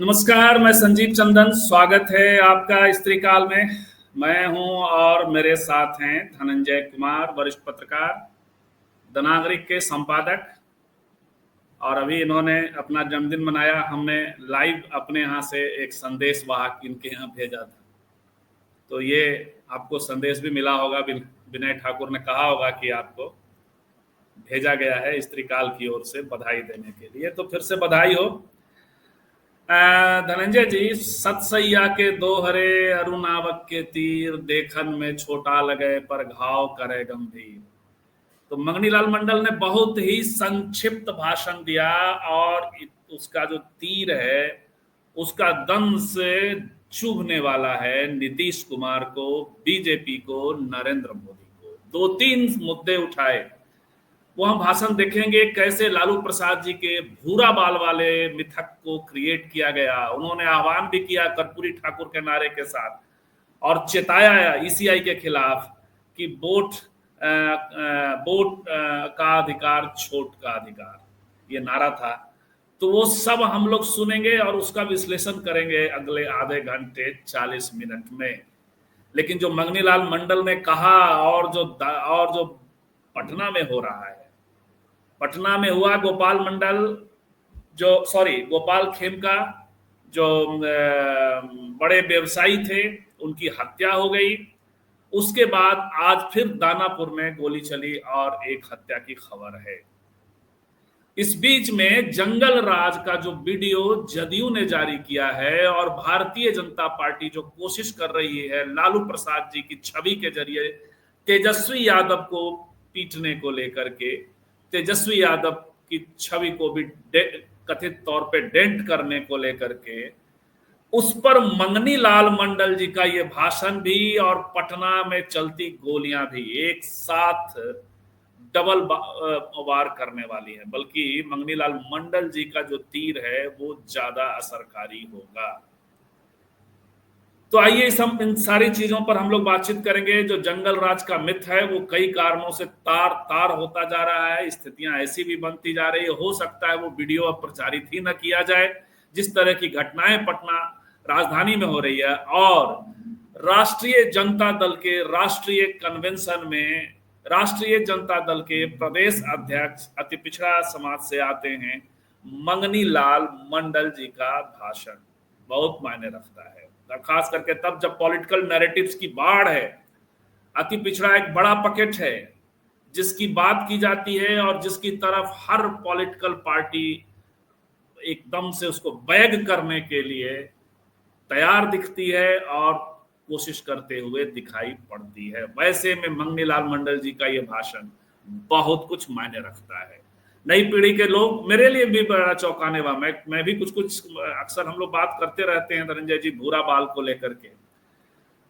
नमस्कार, मैं संजीव चंदन। स्वागत है आपका स्त्री काल में। मैं हूं और मेरे साथ हैं धनंजय कुमार, वरिष्ठ पत्रकार, द नागरिक के संपादक। और अभी इन्होंने अपना जन्मदिन मनाया। हमने लाइव अपने यहाँ से एक संदेश वाहक इनके यहाँ भेजा था, तो ये आपको संदेश भी मिला होगा। विनय ठाकुर ने कहा होगा कि आपको भेजा गया है स्त्री काल की ओर से बधाई देने के लिए, तो फिर से बधाई हो। धनंजय जी, सतसैया के दोहरे अरुणावक के तीर, देखन में छोटा लगे पर घाव करे गंभीर। तो मंगनीलाल मंडल ने बहुत ही संक्षिप्त भाषण दिया और उसका जो तीर है उसका दंश से चुभने वाला है नीतीश कुमार को, बीजेपी को, नरेंद्र मोदी को। दो तीन मुद्दे उठाए, वो हम भाषण देखेंगे। कैसे लालू प्रसाद जी के भूरा बाल वाले मिथक को क्रिएट किया गया। उन्होंने आह्वान भी किया कर्पूरी ठाकुर के नारे के साथ और चेताया ईसीआई के खिलाफ कि वोट का अधिकार छोट का अधिकार, ये नारा था। तो वो सब हम लोग सुनेंगे और उसका विश्लेषण करेंगे अगले आधे घंटे 40 मिनट में। लेकिन जो मंगनीलाल मंडल ने कहा और जो पटना में हो रहा है, पटना में हुआ गोपाल मंडल गोपाल खेमका जो बड़े व्यवसायी थे, उनकी हत्या हो गई। उसके बाद आज फिर दानापुर में गोली चली और एक हत्या की खबर है। इस बीच में जंगल राज का जो वीडियो जदयू ने जारी किया है और भारतीय जनता पार्टी जो कोशिश कर रही है लालू प्रसाद जी की छवि के जरिए तेजस्वी यादव को पीटने को लेकर के, तेजस्वी यादव की छवि को भी कथित तौर पे डेंट करने को लेकर के, उस पर मंगनीलाल मंडल जी का ये भाषण भी और पटना में चलती गोलियां भी एक साथ डबल वार करने वाली है। बल्कि मंगनीलाल मंडल जी का जो तीर है वो ज्यादा असरकारी होगा। तो आइए इन सारी चीजों पर हम लोग बातचीत करेंगे। जो जंगल राज का मिथ है वो कई कारणों से तार तार होता जा रहा है। स्थितियां ऐसी भी बनती जा रही है, हो सकता है वो वीडियो अब प्रचारित ही न किया जाए। जिस तरह की घटनाएं पटना राजधानी में हो रही है और राष्ट्रीय जनता दल के राष्ट्रीय कन्वेंशन में राष्ट्रीय जनता दल के प्रदेश अध्यक्ष अति पिछड़ा समाज से आते हैं, मंगनीलाल मंडल जी का भाषण बहुत मायने रखता है। खास करके तब जब पॉलिटिकल नैरेटिव्स की बाढ़ है। अति पिछड़ा एक बड़ा पकेट है जिसकी बात की जाती है और जिसकी तरफ हर पॉलिटिकल पार्टी एकदम से उसको बैग करने के लिए तैयार दिखती है और कोशिश करते हुए दिखाई पड़ती है। वैसे में मंगनीलाल मंडल जी का ये भाषण बहुत कुछ मायने रखता है। नई पीढ़ी के लोग, मेरे लिए भी बड़ा चौंकाने वाला, मैं भी कुछ अक्सर हम लोग बात करते रहते हैं धनंजय जी भूरा बाल को लेकर के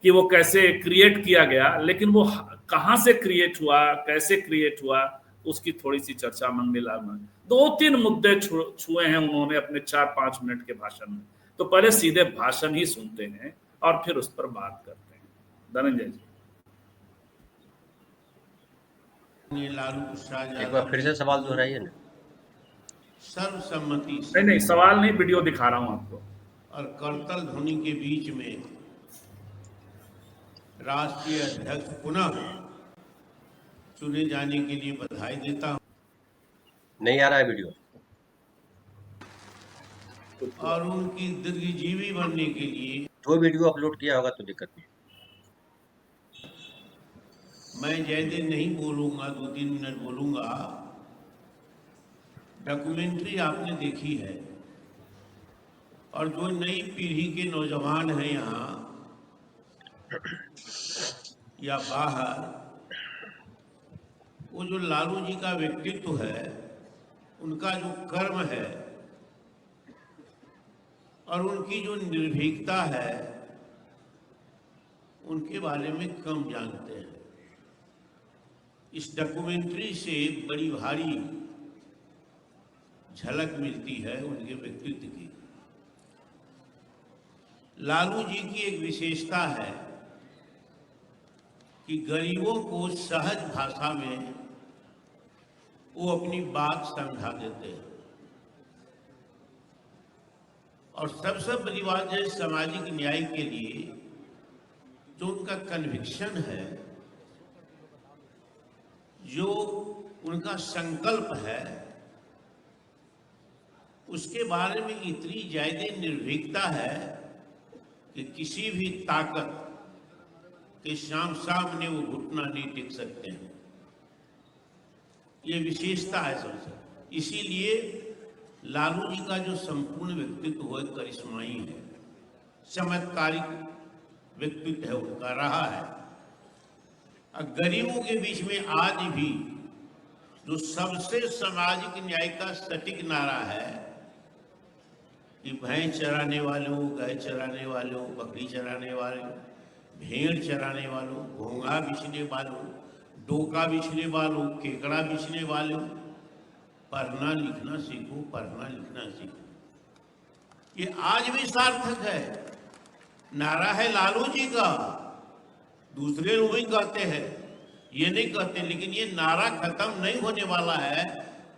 कि वो कैसे क्रिएट किया गया, लेकिन वो कहां से क्रिएट हुआ, कैसे क्रिएट हुआ, उसकी थोड़ी सी चर्चा मंगनीलाल में दो तीन मुद्दे छुए हैं उन्होंने अपने 4-5 मिनट के भाषण में। तो पहले सीधे भाषण ही सुनते हैं और फिर उस पर बात करते हैं। धनंजय जी, लालू प्रसाद एक बार फिर से सवाल दोहराइए ना। सर्वसम्मति से नहीं सवाल नहीं, वीडियो दिखा रहा हूं आपको। और करतल ध्वनि के बीच में राष्ट्रीय अध्यक्ष पुनः चुने जाने के लिए बधाई देता हूं। नहीं आ रहा है वीडियो और उनकी दीर्घजीवी बनने के लिए तो वीडियो अपलोड किया होगा तो दिक्कत नहीं। मैं ज्यादा नहीं बोलूंगा, 2-3 मिनट बोलूंगा। डॉक्यूमेंट्री आपने देखी है और जो नई पीढ़ी के नौजवान हैं यहाँ या बाहर, वो जो लालू जी का व्यक्तित्व है, उनका जो कर्म है और उनकी जो निर्भीकता है, उनके बारे में कम जानते हैं। इस डॉक्यूमेंट्री से बड़ी भारी झलक मिलती है उनके व्यक्तित्व की। लालू जी की एक विशेषता है कि गरीबों को सहज भाषा में वो अपनी बात समझा देते हैं। और सबसे बड़ी बात है, सामाजिक न्याय के लिए जो उनका कन्विक्शन है, जो उनका संकल्प है, उसके बारे में इतनी ज्यादा निर्भीकता है कि किसी भी ताकत के सामने वो घुटना नहीं टिक सकते हैं। ये विशेषता है सबसे। इसीलिए लालू जी का जो संपूर्ण व्यक्तित्व है करिश्माई है, चमत्कारिक व्यक्तित्व है उनका रहा है। और गरीबों के बीच में आज भी जो सबसे सामाजिक न्याय का सटीक नारा है कि भैंस चराने वालों, गाय चराने वालों, बकरी चराने वालों, भेड़ चराने वालों, घोंघा बिछने वालों, डोका बिछने वालों, केकड़ा बिछने वालों, पढ़ना लिखना सीखो, पढ़ना लिखना सीखो। ये आज भी सार्थक है, नारा है लालू जी का। दूसरे लोग ही कहते हैं, ये नहीं कहते, लेकिन ये नारा खत्म नहीं होने वाला है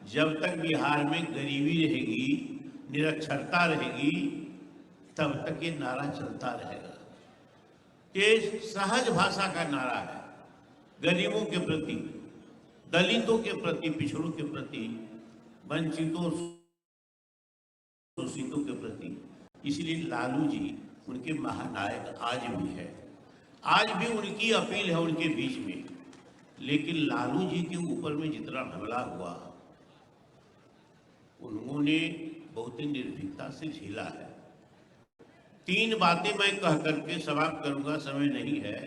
जब तक बिहार में गरीबी रहेगी, निरक्षरता रहेगी, तब तक ये नारा चलता रहेगा। ये सहज भाषा का नारा है, गरीबों के प्रति, दलितों के प्रति, पिछड़ों के प्रति, वंचितों शोषितों के प्रति। इसलिए लालू जी उनके महानायक आज भी है, आज भी उनकी अपील है उनके बीच में। लेकिन लालू जी के ऊपर में जितना हमला हुआ, उन्होंने बहुत ही निर्भीकता से झेला है। 3 बातें मैं कह करके समाप्त करूंगा, समय नहीं है।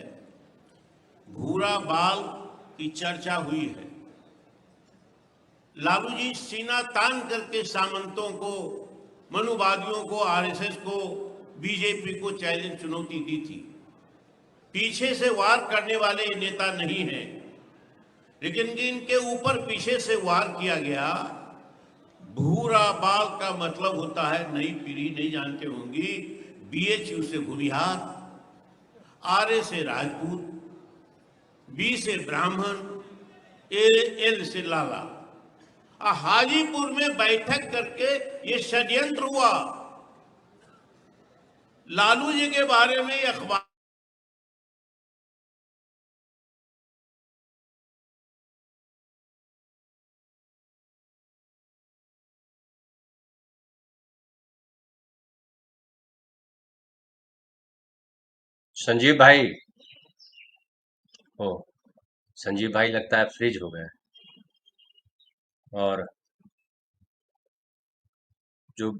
भूरा बाल की चर्चा हुई है। लालू जी सीना तान करके सामंतों को, मनुवादियों को, आरएसएस को, बीजेपी को चैलेंज चुनौती दी थी। पीछे से वार करने वाले नेता नहीं हैं, लेकिन इनके ऊपर पीछे से वार किया गया। भूरा बाल का मतलब होता है, नई पीढ़ी नहीं जानते होंगी, बीएचयू से भूमिहार, आरए से राजपूत, बी से ब्राह्मण, एल से लाला। हाजीपुर में बैठक करके ये षड्यंत्र हुआ। लालू जी के बारे में अखबार संजीव भाई हो, संजीव भाई लगता है फ्रीज हो गए। और जो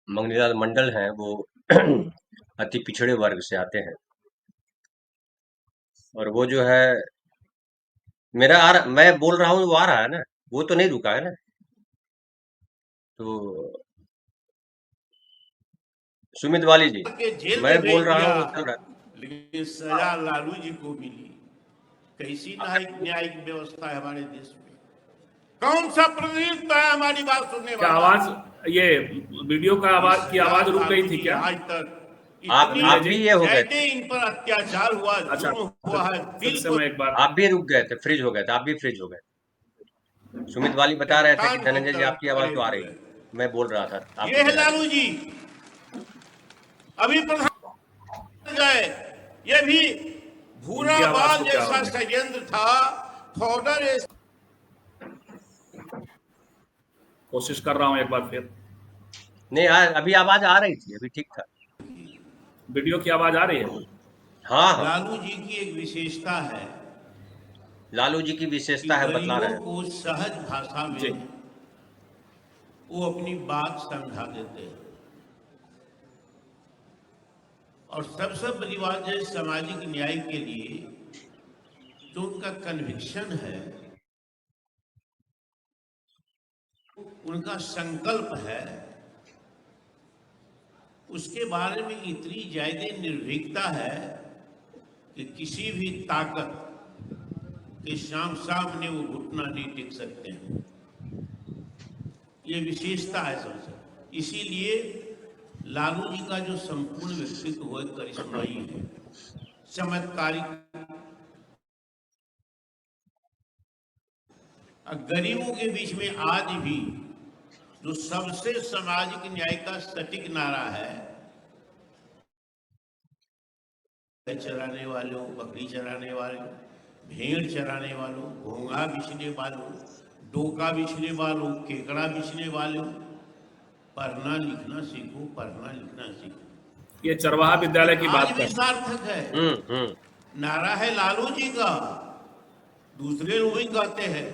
मंगनीलाल मंडल हैं वो अति पिछड़े वर्ग से आते हैं, और वो जो है मैं बोल रहा हूँ वो आ रहा है ना, वो तो नहीं रुका है ना। तो सुमित वाली जी, के जेल मैं में बोल भेज रहा दिया, हूँ वो चल रहा है। लेकिन सजा लालू जी को मिली। कैसी न्यायिक व्यवस्था है हमारे देश में? कौन सा प्रतिनिधित्व है हमारी बात सुनने क्या वाला? आवाज, ये वीडियो का आवाज की आवाज रुक गई थी क्या? आज तक आप भी ये हो गए थे, इन पर अत्याचार हुआ, अच्छा, जुल्म हुआ है, फिर दिल से को मैं एक बार, आप भी रुक गए थे, फ्रीज हो गए थे, आप भी फ्रीज हो गए। सुमित वाली बता रहे थे कि चट्टान की धनंजय जी तरह आपकी आवाज खड़े तो आ रही हुए। है, मैं बोल रहा था ये आपको है जा रही लालू जी। अभी प्रधान गए, ये भी भूरा इनकी आवाज बाल को क्या हो जैसा गया? षड्यंत्र था, फॉर्डर। कोशिश कर रहा हूँ एक बार फिर। नहीं अभी आवाज आ रही थी, अभी ठीक था। वीडियो की आवाज आ रही है? हाँ हाँ, लालू जी की एक विशेषता है लालू जी की कि विशेषता है, बतला गरीबों रहे हैं। को सहज भाषा जी। में वो अपनी बात समझा देते हैं। और सबसे बड़ी बात है, सामाजिक न्याय के लिए जो उनका कन्विक्शन है, उनका संकल्प है, उसके बारे में इतनी ज्यादा निर्भीकता है कि किसी भी ताकत के सामने वो घुटना नहीं टिक सकते हैं। ये विशेषता है सबसे। इसीलिए लालू जी का जो संपूर्ण व्यक्तित्व है करिश्माई है, चमत्कारिक। गरीबों के बीच में आज भी जो सबसे सामाजिक न्याय का सटीक नारा है, चराने वालों, बकरी चराने वालों, भेड़ चराने वालों, घोंघा बिछने वालों, डोका बिछने वालों, केकड़ा बिछने वालों, पढ़ना लिखना सीखो, पढ़ना लिखना सीखो। ये चरवाहा विद्यालय की आज बात भी कर। सार्थक है। नारा है लालू जी का, दूसरे लोग भी कहते हैं,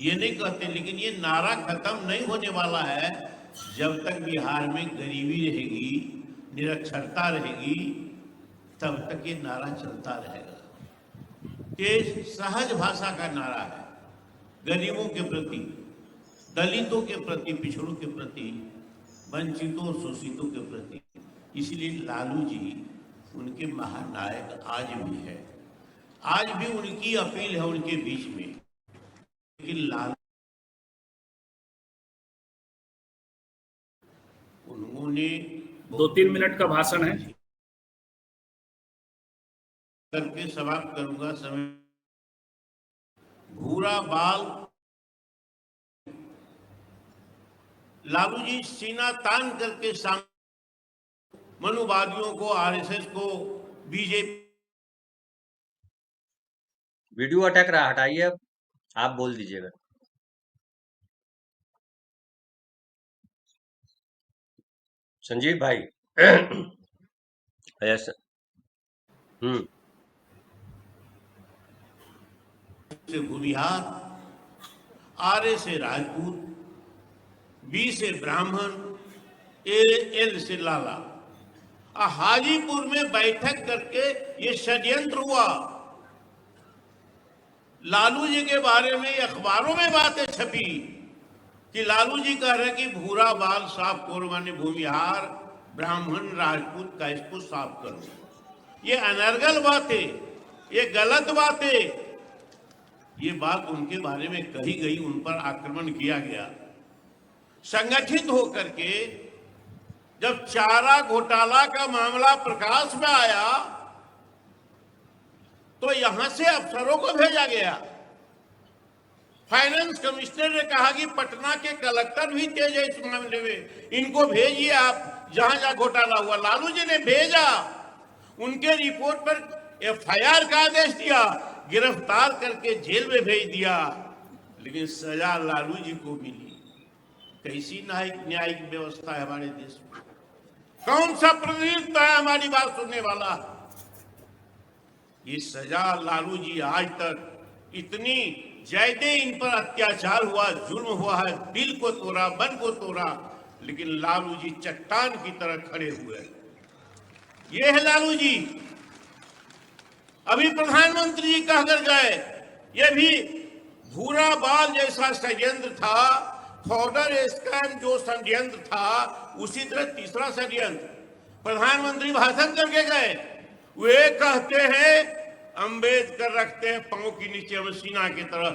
ये नहीं कहते, लेकिन ये नारा खत्म नहीं होने वाला है जब तक बिहार में गरीबी रहेगी, निरक्षरता रहेगी, तब तक ये नारा चलता रहेगा। ये सहज भाषा का नारा है, गरीबों के प्रति, दलितों के प्रति, पिछड़ों के प्रति, वंचितों शोषितों के प्रति। इसलिए लालू जी उनके महानायक आज भी है, आज भी उनकी अपील है उनके बीच में। लेकिन लालू उन्होंने 2-3 मिनट का भाषण है करके समाप्त करूंगा। समय भूरा बाल, लालू जी सीना तान करके सामने मनुवादियों को, आरएसएस को, बीजेपी। वीडियो अटक रहा, हटाइए, अब आप बोल दीजिएगा। संजीव भाई ऐसा से भूमिहार, आर से राजपूत, बी से ब्राह्मण, एल से लाला। हाजीपुर में बैठक करके ये षड्यंत्र हुआ। लालू जी के बारे में अखबारों में बातें छपी कि लालू जी कह रहे कि भूरा बाल साफ करो, माने भूमिहार, ब्राह्मण, राजपूत का इसको साफ करो। ये अनर्गल बातें, ये गलत बातें, ये बात उनके बारे में कही गई, उन पर आक्रमण किया गया। संगठित होकर के जब चारा घोटाला का मामला प्रकाश में आया तो यहां से अफसरों को भेजा गया। फाइनेंस कमिश्नर ने कहा कि पटना के कलेक्टर भी तेज है इस मामले में, इनको भेजिए आप जहां जहां घोटाला हुआ। लालू जी ने भेजा, उनके रिपोर्ट पर एफआईआर का आदेश दिया, गिरफ्तार करके जेल में भेज दिया, लेकिन सजा लालू जी को मिली। कैसी न्यायिक व्यवस्था है हमारे देश में? कौन सा प्रतिनिधित्व है हमारी बात सुनने वाला? ये सजा लालू जी आज तक इतनी ज्यादा इन पर अत्याचार हुआ, जुल्म हुआ है, दिल को तोड़ा, मन को तोड़ा, लेकिन लालू जी चट्टान की तरह खड़े हुए। ये है लालू जी। अभी प्रधानमंत्री जी कहकर गए, ये भी भूरा बाल जैसा षड्यंत्र था, फॉर्डर स्कैम जो षड्यंत्र था, उसी तरह तीसरा षड्यंत्र। प्रधानमंत्री भाषण करके गए, वे कहते हैं अंबेडकर रखते हैं पांव के नीचे मसीना की तरह।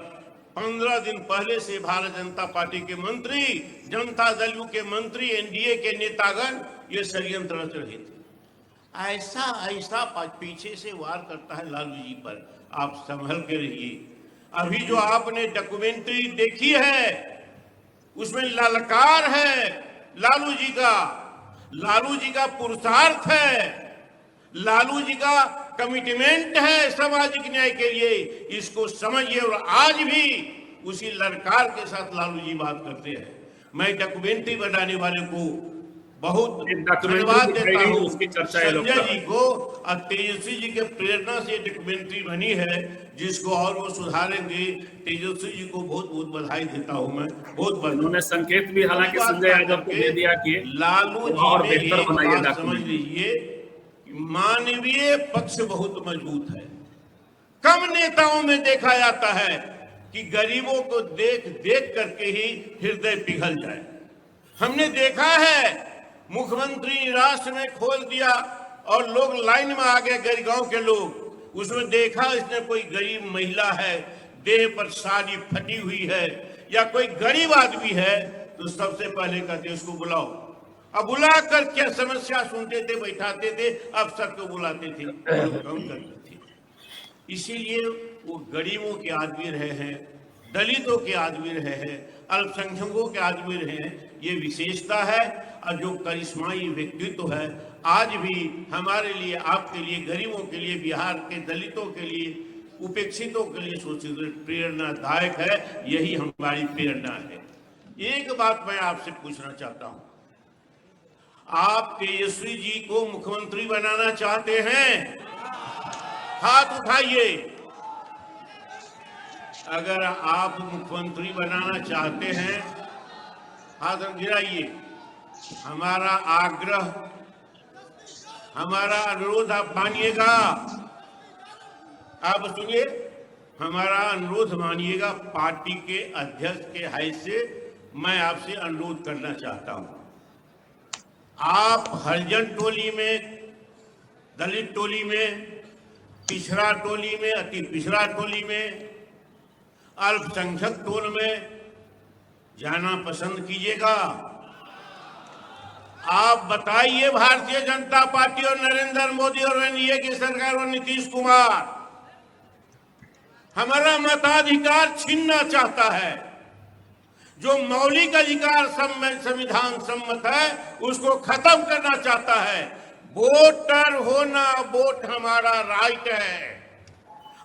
15 दिन पहले से भारतीय जनता पार्टी के मंत्री, जनता दल के मंत्री, एनडीए के नेतागण ये षड्यंत्र रच रहे थे। ऐसा ऐसा पीछे से वार करता है लालू जी पर, आप संभल के रहिए। अभी जो आपने डॉक्यूमेंट्री देखी है उसमें ललकार है लालू जी का, लालू जी का पुरुषार्थ है, लालू जी का कमिटमेंट है सामाजिक न्याय के लिए। इसको समझिए और आज भी उसी ललकार के साथ लालू जी बात करते हैं। मैं डॉक्यूमेंट्री बनाने वाले को बहुत धन्यवाद देता हूँ, संजय जी को और तेजस्वी जी के प्रेरणा से डॉक्यूमेंट्री बनी है, जिसको और वो सुधारेंगे। तेजस्वी जी को बहुत बहुत बधाई देता हूँ मैं, बहुत बहुत। उन्होंने संकेत भी हालांकि संजय यादव को दे दिया कि लालू जी ने एक बात समझ लीजिए, मानवीय पक्ष बहुत मजबूत है। कम नेताओं में देखा जाता है कि गरीबों को देख देख करके ही हृदय पिघल जाए। हमने देखा है मुख्यमंत्री निराश में खोल दिया और लोग लाइन में आ गए, गरीब गांव के लोग। उसमें देखा इसने कोई गरीब महिला है, देह पर साड़ी फटी हुई है, या कोई गरीब आदमी है, तो सबसे पहले कहते उसको बुलाओ। अब बुला कर क्या समस्या सुनते थे, बैठाते थे, अफसर को बुलाते थे, काम करते थे। इसीलिए वो गरीबों के आदमी रहे हैं, दलितों के आदमी रहे हैं, अल्पसंख्यकों के आदमी रहे हैं। ये विशेषता है। और जो करिश्माई व्यक्तित्व है, आज भी हमारे लिए, आपके लिए, गरीबों के लिए, बिहार के दलितों के लिए, उपेक्षितों के लिए सोचित प्रेरणादायक है। यही हमारी प्रेरणा है। एक बात मैं आपसे पूछना चाहता हूं, आप तेजस्वी जी को मुख्यमंत्री बनाना चाहते हैं? हाथ उठाइए। अगर आप मुख्यमंत्री बनाना चाहते हैं, हाथ गिराइए। हमारा आग्रह, हमारा अनुरोध आप मानिएगा। आप सुनिए, हमारा अनुरोध मानिएगा। पार्टी के अध्यक्ष के हैसियत से मैं आपसे अनुरोध करना चाहता हूं, आप हरिजन टोली में, दलित टोली में, पिछड़ा टोली में, अति पिछड़ा टोली में, अल्पसंख्यक टोल में जाना पसंद कीजिएगा। आप बताइए, भारतीय जनता पार्टी और नरेंद्र मोदी और एनडीए की सरकार और नीतीश कुमार हमारा मताधिकार छीनना चाहता है। जो मौलिक अधिकार संविधान सम्मत है, उसको खत्म करना चाहता है। वोटर होना, वोट हमारा राइट है।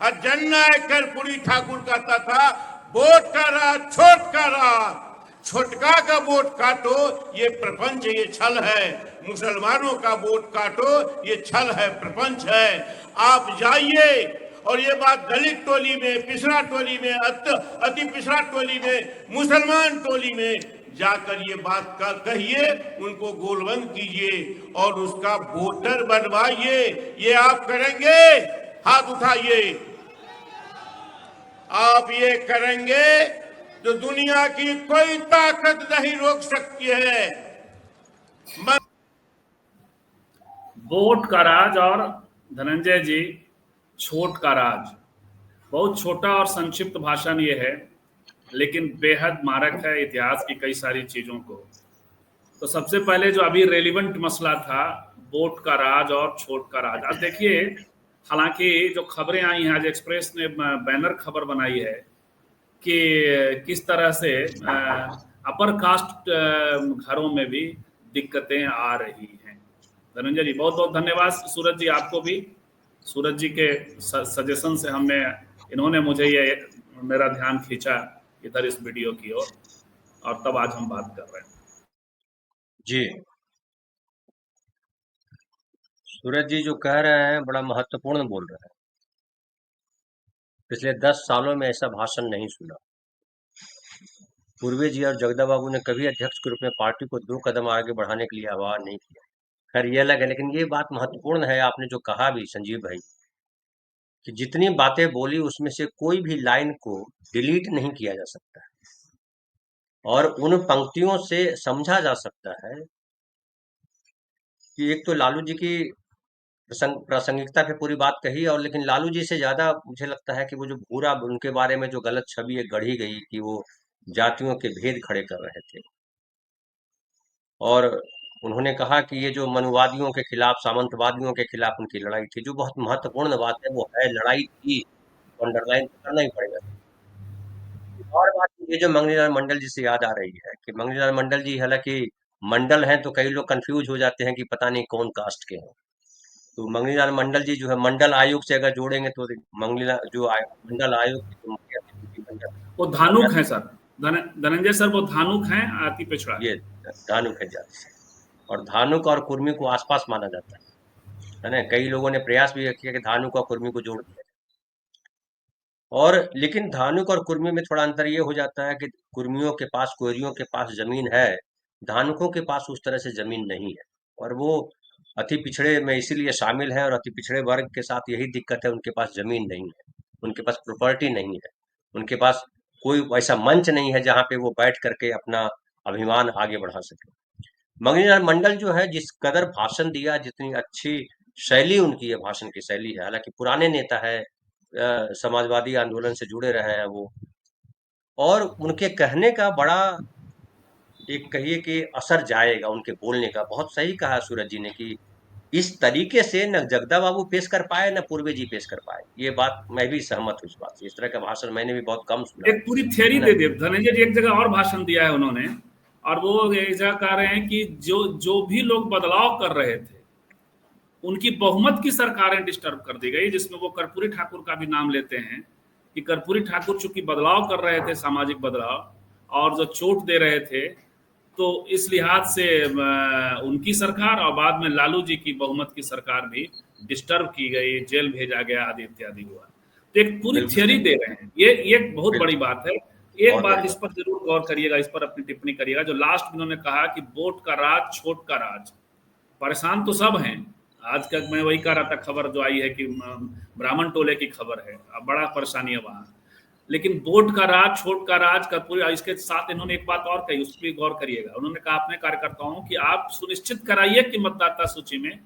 और जननायक कर्पूरी ठाकुर कहता था, वोट का राज, छोट का राज, छोटका का वोट काटो, ये प्रपंच, ये छल है। मुसलमानों का वोट काटो, ये छल है, प्रपंच है। आप जाइए और ये बात दलित टोली में, पिछड़ा टोली में, अति पिछड़ा टोली में, मुसलमान टोली में जाकर ये बात का कहिए, उनको गोलबंद कीजिए और उसका वोटर बनवाइए। ये आप करेंगे? हाथ उठाइए। आप ये करेंगे तो दुनिया की कोई ताकत नहीं रोक सकती है। वोट का राज और धनंजय जी छोट का राज, बहुत छोटा और संक्षिप्त भाषण ये है, लेकिन बेहद मारक है इतिहास की कई सारी चीजों को। तो सबसे पहले जो अभी रेलिवेंट मसला था, वोट का राज और छोट का राज। आज देखिए, हालांकि जो खबरें आई हैं, आज एक्सप्रेस ने बैनर खबर बनाई है कि किस तरह से अपर कास्ट घरों में भी दिक्कतें आ रही हैं। धनंजय जी बहुत बहुत धन्यवाद। सूरज जी आपको भी, सूरज जी के सजेशन से इन्होंने मुझे ये मेरा ध्यान खींचा इधर इस वीडियो की ओर, और तब आज हम बात कर रहे हैं। जी, सूरज जी जो कह रहे हैं बड़ा महत्वपूर्ण बोल रहे हैं। पिछले 10 सालों में ऐसा भाषण नहीं सुना। पूर्वे जी और जगदा बाबू ने कभी अध्यक्ष के रूप में पार्टी को 2 कदम आगे बढ़ाने के लिए आह्वान नहीं किया। खैर ये अलग है, लेकिन ये बात महत्वपूर्ण है, आपने जो कहा भी संजीव भाई, कि जितनी बातें बोली उसमें से कोई भी लाइन को डिलीट नहीं किया जा सकता है, और उन पंक्तियों से समझा जा सकता है कि एक तो लालू जी की प्रासंगिकता पे पूरी बात कही, और लेकिन लालू जी से ज्यादा मुझे लगता है कि वो जो पूरा उनके बारे में जो गलत छवि एक गढ़ी गई कि वो जातियों के भेद खड़े कर रहे थे, और उन्होंने कहा कि ये जो मनुवादियों के खिलाफ, सामंतवादियों के खिलाफ उनकी लड़ाई थी, जो बहुत महत्वपूर्ण बात है, वो है लड़ाई थी, अंडरलाइन करना ही पड़ेगा। और बात ये जो मंगनीलाल मंडल जी से याद आ रही है कि मंगनीलाल मंडल जी, हालांकि मंडल हैं तो कई लोग कंफ्यूज हो जाते हैं कि पता नहीं कौन कास्ट के हैं। तो मंगनीलाल मंडल जी जो है, मंडल आयोग से अगर जोड़ेंगे तो मंगनीलाल जो मंडल आयोग की जो मुखिया थी, दीदी मंडल, वो धानुक हैं सर, धनंजय सर, वो धानुक हैं, अति पिछड़ा। ये धानुक है जाति से, और धानुक और कुर्मी को आसपास माना जाता है ना। कई लोगों ने प्रयास भी किया कि धानुक और कुर्मी को जोड़ दिया, और लेकिन धानुक और कुर्मी में थोड़ा अंतर ये हो जाता है कि कुर्मियों के पास, कोयरियों के पास जमीन है, धानुकों के पास उस तरह से जमीन नहीं है, और वो अति पिछड़े में इसीलिए शामिल है, और अति पिछड़े वर्ग के साथ यही दिक्कत है, उनके पास जमीन नहीं है, उनके पास प्रॉपर्टी नहीं है, उनके पास कोई ऐसा मंच नहीं है जहाँ पे वो बैठ करके अपना अभिमान आगे बढ़ा सके। मंगनीलाल मंडल जो है, जिस कदर भाषण दिया, जितनी अच्छी शैली उनकी है, भाषण की शैली है, हालांकि पुराने नेता है, समाजवादी आंदोलन से जुड़े रहे हैं वो, और उनके कहने का बड़ा, एक कहिए कि असर जाएगा उनके बोलने का। बहुत सही कहा सूरज जी ने कि इस तरीके से न जगदा बाबू पेश कर पाए न पूर्वे जी पेश कर पाए। ये बात मैं भी सहमत हूँ इस बात से। इस तरह का भाषण मैंने भी बहुत कम सुना एक पूरी थ्योरी है ना। दे दे धनंजय जी, एक जगह और भाषण दिया है उन्होंने, और वो ऐसा कह रहे हैं कि जो जो भी लोग बदलाव कर रहे थे उनकी बहुमत की सरकारें डिस्टर्ब कर दी गई, जिसमें वो कर्पूरी ठाकुर का भी नाम लेते हैं कि कर्पूरी ठाकुर चूंकि बदलाव कर रहे थे, सामाजिक बदलाव, और जो चोट दे रहे थे, तो इस लिहाज से उनकी सरकार और बाद में लालू जी की बहुमत की सरकार भी डिस्टर्ब की गई, जेल भेजा गया, आदि इत्यादि हुआ। तो एक पूरी बिल्कुल थ्योरी सही। दे रहे हैं, ये एक बहुत बड़ी बिल्कुल बात है। एक बहुत बात बड़ी इस बात। पर जरूर गौर करिएगा, इस पर अपनी टिप्पणी करिएगा, जो लास्ट में उन्होंने कहा कि वोट का राज, छोट का राज। परेशान तो सब हैं। आज तक मैं वही कह रहा था, खबर जो आई है कि ब्राह्मण टोले की खबर है, अब बड़ा परेशानी है वहां। लेकिन वोट का राज, छोट का राज का पूरा, इसके साथ इन्होंने एक बात और कही, उस पर गौर करिएगा। उन्होंने कहा अपने कार्यकर्ताओं कि आप सुनिश्चित कराइए कि मतदाता सूची में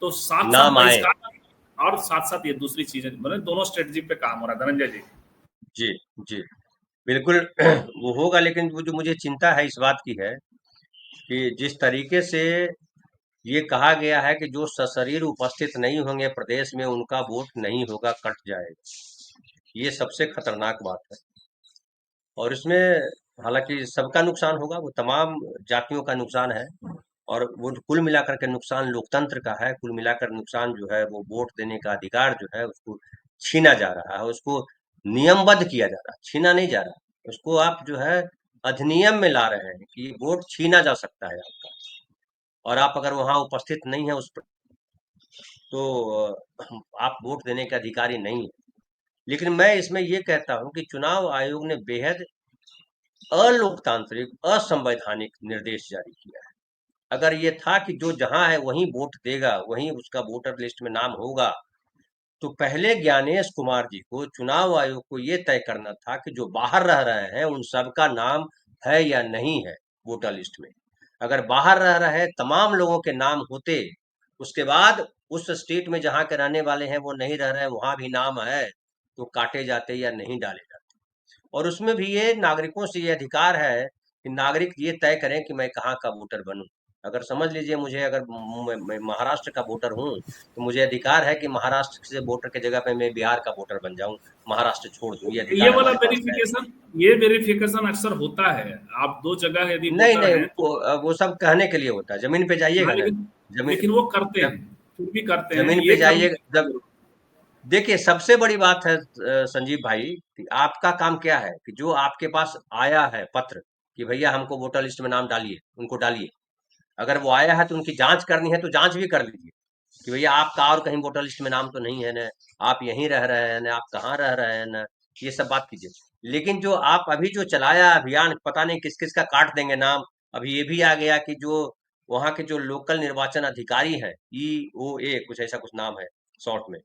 तो साथ साथ नाम आए। बहिष्कार और साथ साथ ये दूसरी चीजें, मतलब दोनों स्ट्रेटजी पे काम हो रहा है धनंजय जी। जी जी बिल्कुल। वो होगा, लेकिन वो जो मुझे चिंता है इस बात की है कि जिस तरीके से ये कहा गया है कि जो सशरीर उपस्थित नहीं होंगे प्रदेश में उनका वोट नहीं होगा, कट जाएगा। ये सबसे खतरनाक बात है। और इसमें हालांकि सबका नुकसान होगा, वो तमाम जातियों का नुकसान है। और वो कुल मिलाकर के नुकसान लोकतंत्र का है। कुल मिलाकर नुकसान जो है वो वोट देने का अधिकार जो है उसको छीना जा रहा है। उसको नियमबद्ध किया जा रहा है, छीना नहीं जा रहा। उसको आप जो है अधिनियम में ला रहे हैं कि वोट छीना जा सकता है आपका, और आप अगर वहां उपस्थित नहीं है उस तो आप वोट देने के अधिकारी नहीं है। लेकिन मैं इसमें ये कहता हूं कि चुनाव आयोग ने बेहद अलोकतांत्रिक, असंवैधानिक निर्देश जारी किया है। अगर ये था कि जो जहां है वहीं वोट देगा, वहीं उसका वोटर लिस्ट में नाम होगा, तो पहले ज्ञानेश कुमार जी को, चुनाव आयोग को ये तय करना था कि जो बाहर रह रहे हैं उन सबका नाम है या नहीं है वोटर लिस्ट में। अगर बाहर रह रहे तमाम लोगों के नाम होते, उसके बाद उस स्टेट में जहां के रहने वाले हैं वो नहीं रह रहे हैं, वहां भी नाम है, तो काटे जाते या नहीं डाले जाते। और उसमें भी ये नागरिकों से ये अधिकार है कि नागरिक ये तय करें कि मैं कहाँ का वोटर बनूं। अगर समझ लीजिए मुझे, अगर मैं महाराष्ट्र का वोटर हूँ, तो मुझे अधिकार है कि महाराष्ट्र से वोटर की जगह पे मैं बिहार का वोटर बन जाऊं, महाराष्ट्र छोड़ दूं। ये ये अधिकार वाला हमारे पास है। वेरिफिकेशन, ये वेरिफिकेशन अक्सर होता है। आप दो जगह यदि नहीं वोटर नहीं, हैं तो, वो सब कहने के लिए होता है। जमीन पे हाँ, जाइएगा ना। लेकिन जमीन लेकिन वो करते जब हैं, फिर भी करते हैं, जमीन पे ये करने जाइएगा, की क्या जब जरूरत देखिए सबसे बड़ी बात है संजीव भाई, कि आपका काम क्या है कि जो आपके पास आया है पत्र कि भैया हमको वोटर लिस्ट में नाम डालिए, उनको डालिए। अगर वो आया है तो उनकी जांच करनी है, तो जांच भी कर लीजिए कि भैया आपका और कहीं वोटर लिस्ट में नाम तो नहीं है ना, आप यहीं रह रहे हैं ना, आप कहाँ रह रहे हैं ना, ये सब बात कीजिए। लेकिन जो आप अभी जो चलाया अभियान, पता नहीं किस किस का काट देंगे नाम। अभी ये भी आ गया कि जो वहाँ के जो लोकल निर्वाचन अधिकारी हैं, EOA कुछ ऐसा कुछ नाम है शॉर्ट में,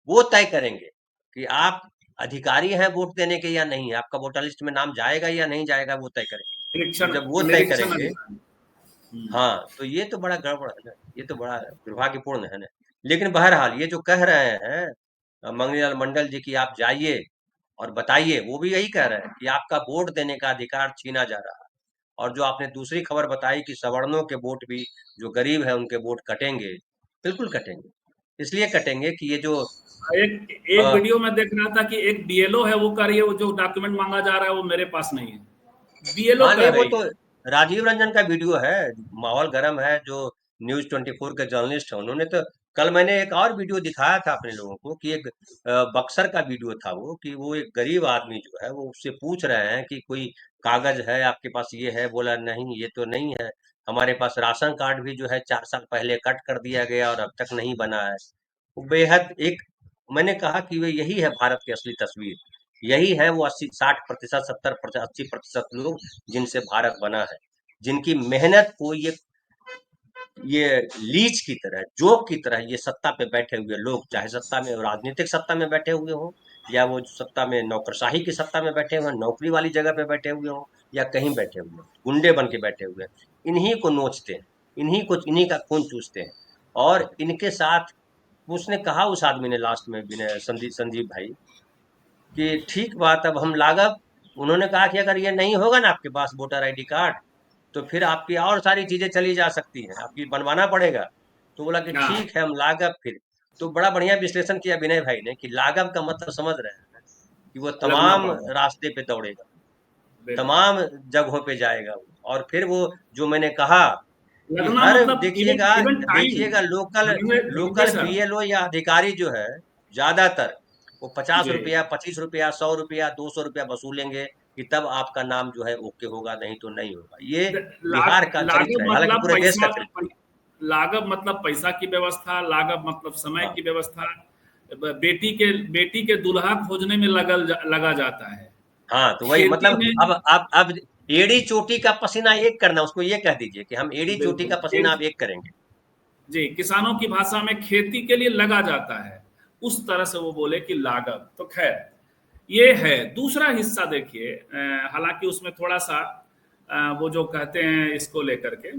वो तय करेंगे कि आप अधिकारी हैं वोट देने के या नहीं, आपका वोटर लिस्ट में नाम जाएगा या नहीं जाएगा, वो तय करेंगे। तो निरीक्षण, जब वो तय निरीक्षण करेंगे, अधिकारी। हाँ, तो ये तो बड़ा गड़बड़ है ना, ये तो बड़ा दुर्भाग्यपूर्ण है ना। लेकिन बहरहाल ये जो कह रहे हैं मंगनीलाल मंडल जी की आप जाइए और बताइए, वो भी यही कह रहे हैं कि आपका वोट देने का अधिकार छीना जा रहा है। और जो आपने दूसरी खबर बताई कि सवर्णों के वोट भी, जो गरीब है उनके वोट कटेंगे, बिल्कुल कटेंगे। इसलिए कटेंगे कि ये जो एक एक वीडियो में देख रहा था कि एक बीएलओ है, वो कह रही है वो जो डॉक्यूमेंट मांगा जा रहा है वो मेरे पास नहीं है, बीएलओ हाँ कह नहीं, वो रही तो है। राजीव रंजन का वीडियो है। माहौल गर्म है, जो न्यूज 24 के जर्नलिस्ट है, उन्होंने तो कल मैंने एक और वीडियो दिखाया था अपने लोगों को कि एक बक्सर का वीडियो था वो, कि वो एक गरीब आदमी जो है वो उससे पूछ रहे हैं कि कोई कागज है आपके पास, ये है, बोला नहीं ये तो नहीं है। हमारे पास राशन कार्ड भी जो है 4 साल पहले कट कर दिया गया और अब तक नहीं बना है। वो बेहद एक, मैंने कहा कि वे यही है भारत की असली तस्वीर। यही है वो 80-60%, 70%, 80% लोग जिनसे भारत बना है, जिनकी मेहनत को ये लीच की तरह, जोक की तरह ये सत्ता पे बैठे हुए लोग, चाहे सत्ता में राजनीतिक सत्ता में बैठे हुए हों, या वो सत्ता में नौकरशाही की सत्ता में बैठे हुए हैं, नौकरी वाली जगह पे बैठे हुए हों, या कहीं बैठे हुए हों, गुंडे बन के बैठे हुए हैं, इन्हीं को नोचते हैं, इन्हीं का खून चूसते हैं। और इनके साथ उसने कहा, उस आदमी ने लास्ट में, विनय संजीव भाई, कि ठीक बात, अब हम लागब, उन्होंने कहा कि अगर ये नहीं होगा ना आपके पास वोटर आईडी कार्ड, तो फिर आपकी और सारी चीजें चली जा सकती हैं, आपकी बनवाना पड़ेगा। तो बोला कि हाँ, ठीक है हम लागब फिर। तो बड़ा बढ़िया विश्लेषण किया विनय भाई ने कि लागब का मतलब समझ रहे हैं कि वो लगना तमाम पड़ता है। रास्ते पे दौड़ेगा, बिल्कुल। तमाम जगहों पे जाएगा वो। और फिर वो जो मैंने कहा कि लगना हर मतलब इवन देखिएगा, इवन टाइम। देखिएगा local Dhananjay local sir. BLO या अधिकारी जो है ज्यादातर वो 50 रुपया, जी। 25 रुपया, 100 रुपया, 200 रुपया वसूलेंगे कि तब आपका नाम जो है ओके होगा, नहीं तो नहीं होगा। ये बिहार का चरित्र लागत है, हालांकि मतलब पूरे देश का पैसा। चरित्र। लागत मतलब पैसा की व्यवस्था, लागत मतलब समय हाँ की व्यवस्था। बेटी के दूल्हा खोजने में लगा जाता है। हाँ, तो वही खेती मतलब में। अब एड़ी चोटी का पसीना एक करना, उसको ये कह दीजिए कि हम एड़ी चोटी बिल्कुल। का पसीना अब एक करेंगे। जी, किसानों की भाषा में खेती के लिए लगा जाता है। उस तरह से वो बोले कि लागत, तो खैर ये है। दूसरा हिस्सा देखिए, हालांकि उसमें थोड़ा सा वो जो कहते हैं इसको लेकर के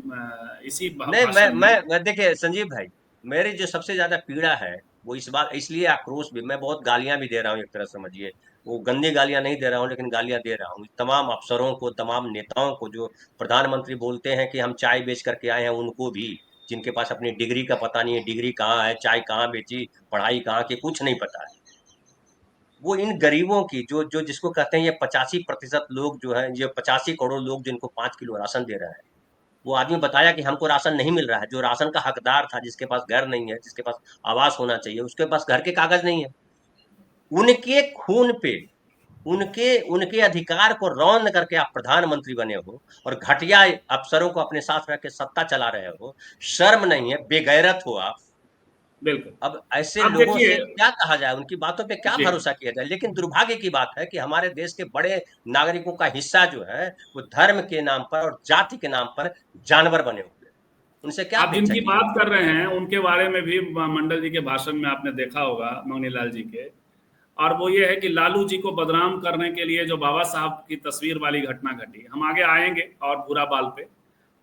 इसी नहीं, भाषण में। मैं देखिए संजीव भाई, मेरी जो सबसे ज्यादा पीड़ा है वो इस बात, इसलिए आक्रोश भी, मैं बहुत गालियां भी दे रहा हूँ एक तरह समझिए, वो गंदी गालियां नहीं दे रहा हूँ लेकिन गालियां दे रहा हूँ तमाम अफसरों को, तमाम नेताओं को, जो प्रधानमंत्री बोलते हैं कि हम चाय बेच करके आए हैं, उनको भी, जिनके पास अपनी डिग्री का पता नहीं है, डिग्री कहाँ है, चाय कहाँ बेची, पढ़ाई कहाँ की, कुछ नहीं पता है। वो इन गरीबों की, जो जो जिसको कहते हैं ये 85% लोग जो है, ये 85 करोड़ लोग जिनको 5 किलो राशन दे रहे हैं, वो आदमी बताया कि हमको राशन नहीं मिल रहा है। जो राशन का हकदार था, जिसके पास घर नहीं है, जिसके पास आवास होना चाहिए, उसके पास घर के कागज नहीं है। उनके खून पे, उनके उनके अधिकार को रौंद करके आप प्रधानमंत्री बने हो और घटिया अफसरों को अपने साथ रख के सत्ता चला रहे हो। शर्म नहीं है, बेगैरत हो आप। बिल्कुल। अब ऐसे अब लोगों देखिए। से क्या कहा जाए, उनकी बातों पे क्या जी। भरोसा किया जाए। लेकिन दुर्भाग्य की बात है कि हमारे देश के बड़े नागरिकों का हिस्सा जो है वो धर्म के नाम पर और जाति के नाम पर जानवर बने हुए हैं। उनसे क्या आप अपेक्षा जिनकी की जाए। बात कर रहे हैं उनके बारे में भी मंडल जी के भाषण में आपने देखा होगा, नौनीलाल जी के। और वो ये है कि लालू जी को बदनाम करने के लिए जो बाबा साहब की तस्वीर वाली घटना घटी, हम आगे आएंगे और बुरा बाल पे,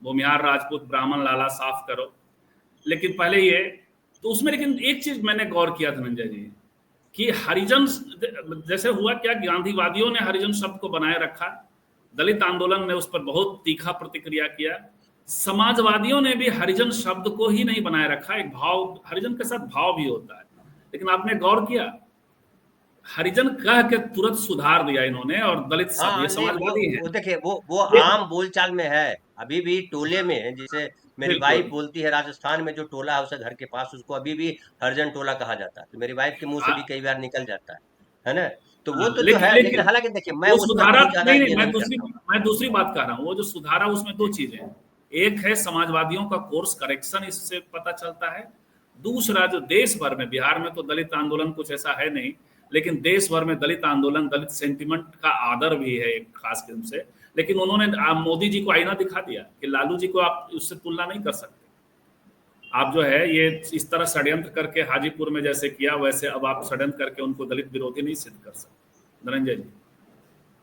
भूमिहार राजपूत ब्राह्मण लाला साफ करो। लेकिन पहले ये, तो उसमें लेकिन एक चीज मैंने गौर किया धनंजय जी, कि हरिजन, जैसे हुआ क्या, गांधीवादियों ने हरिजन शब्द को बनाए रखा, दलित आंदोलन ने उस पर बहुत तीखा प्रतिक्रिया किया, समाजवादियों ने भी हरिजन शब्द को ही नहीं बनाए रखा। एक भाव, हरिजन के साथ भाव भी होता है। लेकिन आपने गौर किया, हरिजन कह के तुरंत सुधार दिया इन्होंने, और दलित शब्द, हाँ, ये नहीं, समाजवादी हैं। वो देखिए, वो ये आम बोलचाल में है। अभी भी टोले में, जैसे मेरी वाइफ बिल्कुल। बोलती है, राजस्थान में जो टोला है उसके घर के पास, उसको अभी भी हरिजन टोला कहा जाता है। तो मेरी वाइफ के मुंह से आ, भी कई बार निकल जाता है ना? तो वो तो जो लेकिन है, लेकिन लेकिन हालांकि देखिए मैं वो उस पर सुधारा बहुत ज्यादा नहीं, नहीं, ये नहीं करता हूँ। मैं दूसरी बात कर रहा हूँ। वो जो सुधारा, उसमें दो चीजें हैं। एक है समाजवादियों का कोर्स करेक्शन, इससे पता चलता है। दूसरा, जो देश भर में, बिहार में तो दलित आंदोलन कुछ ऐसा है नहीं, लेकिन देश भर में दलित आंदोलन, दलित सेंटिमेंट का आदर भी है एक खास किस्म से। लेकिन उन्होंने मोदी जी को आईना दिखा दिया कि लालू जी को आप उससे तुलना नहीं कर सकते। आप जो है ये इस तरह षड्यंत्र करके हाजीपुर में जैसे किया, वैसे अब आप षड्यंत्र करके उनको दलित विरोधी नहीं सिद्ध कर सकते, धनंजय जी।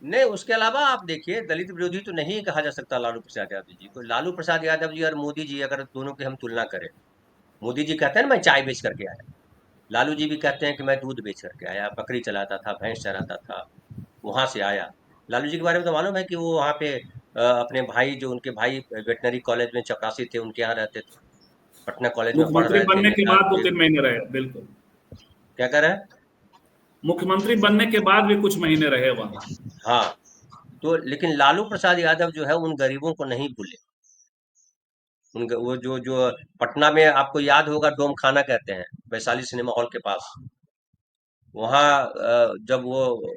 नहीं, उसके अलावा आप देखिए, दलित विरोधी तो नहीं कहा जा सकता लालू प्रसाद यादव जी को। लालू प्रसाद यादव जी और मोदी जी, अगर दोनों की हम तुलना करें, मोदी जी कहते हैं ना मैं चाय बेच करके आया, लालू जी भी कहते हैं कि मैं दूध बेच करके आया, बकरी चलाता था, भैंस चराता था, वहां से आया। लालू जी के बारे में तो मालूम है कि वो वहाँ पे अपने भाई, जो उनके भाई वेटनरी कॉलेज में चपरासी थे, उनके यहाँ रहते थे, पटना कॉलेज में पढ़ मुख्यमंत्री रहे थे, बनने के नेता बाद दो थे। तीन महीने रहे, बिल्कुल। क्या कर रहे हैं? मुख्यमंत्री बनने के बाद भी कुछ महीने रहे वहां। हाँ, तो लेकिन लालू प्रसाद यादव जो है उन गरीबों को नहीं भूले। वो जो जो पटना में, आपको याद होगा, डोम खाना कहते हैं, वैशाली सिनेमा हॉल के पास, वहाँ जब वो,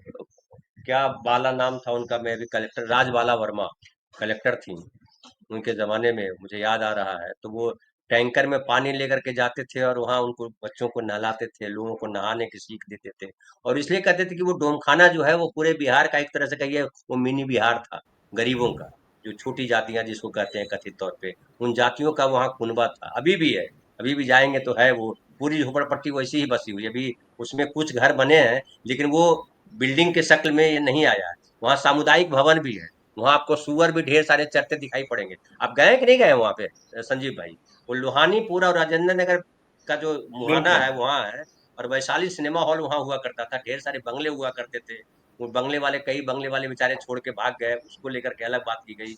क्या बाला नाम था उनका, मैं भी कलेक्टर, राजबाला वर्मा कलेक्टर थी उनके जमाने में, मुझे याद आ रहा है। तो वो टैंकर में पानी लेकर के जाते थे और वहाँ उनको, बच्चों को नहलाते थे, लोगों को नहाने की सीख देते थे। और इसलिए कहते थे कि वो डोमखाना जो है वो पूरे बिहार का, एक तरह से कहिए वो मिनी बिहार था, गरीबों का, जो छोटी जातियां जिसको कहते हैं कथित तौर पे, उन जातियों का वहाँ कुनबा था, अभी भी है। अभी भी जाएंगे तो है, वो पूरी झोपड़पट्टी वैसी ही बसी हुई है अभी। उसमें कुछ घर बने हैं लेकिन वो बिल्डिंग के शक्ल में ये नहीं आया है। वहाँ सामुदायिक भवन भी है, वहाँ आपको सुअर भी ढेर सारे चरते दिखाई पड़ेंगे। आप गए कि नहीं गए वहाँ पे संजीव भाई? वो लोहानीपुर और राजेंद्र नगर का जो मुहाना बिल्कुल। है वहाँ है। और वैशाली सिनेमा हॉल वहाँ हुआ करता था, ढेर सारे बंगले हुआ करते थे। वो बंगले वाले, कई बंगले वाले बेचारे छोड़ के भाग गए, उसको लेकर के अलग बात की गई।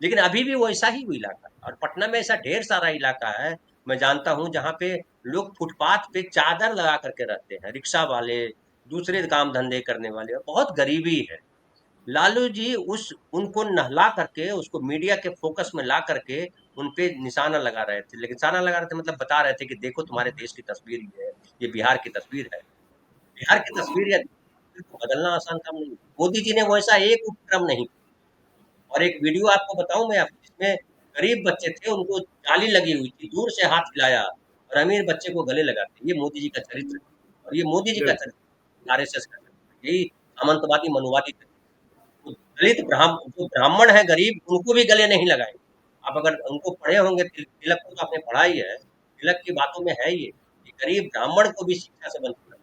लेकिन अभी भी वो ऐसा ही वो इलाका है। और पटना में ऐसा ढेर सारा इलाका है मैं जानता हूँ जहाँ पे लोग फुटपाथ पे चादर लगा करके रहते हैं, रिक्शा वाले, दूसरे काम धंधे करने वाले, बहुत गरीबी है। लालू जी उनको नहला करके, उसको मीडिया के फोकस में ला करके उन पे निशाना लगा रहे थे। लेकिन निशाना लगा रहे थे मतलब बता रहे थे कि देखो तुम्हारे देश की तस्वीर ये है, ये बिहार की तस्वीर है। बिहार की तस्वीर या तस्वीर को बदलना आसान काम नहीं। मोदी जी ने वैसा एक उपक्रम नहीं। और एक वीडियो आपको बताऊं मैं आपको, जिसमें गरीब बच्चे थे, उनको जाली लगी हुई थी, दूर से हाथ हिलाया और अमीर बच्चे को गले लगाते। ये मोदी जी का चरित्र है, और ये मोदी जी का बिल्कुल। चरित्र, आरएसएस का चरित्र, यही सामंतवादी मनोवादी चरित्र। तो दलित जो ब्राह्मण है गरीब, उनको भी गले नहीं लगाए। आप अगर उनको पढ़े होंगे, तिलक को तो आपने पढ़ा ही है, तिलक की बातों में है ये कि गरीब ब्राह्मण को भी शिक्षा से वंचित कर,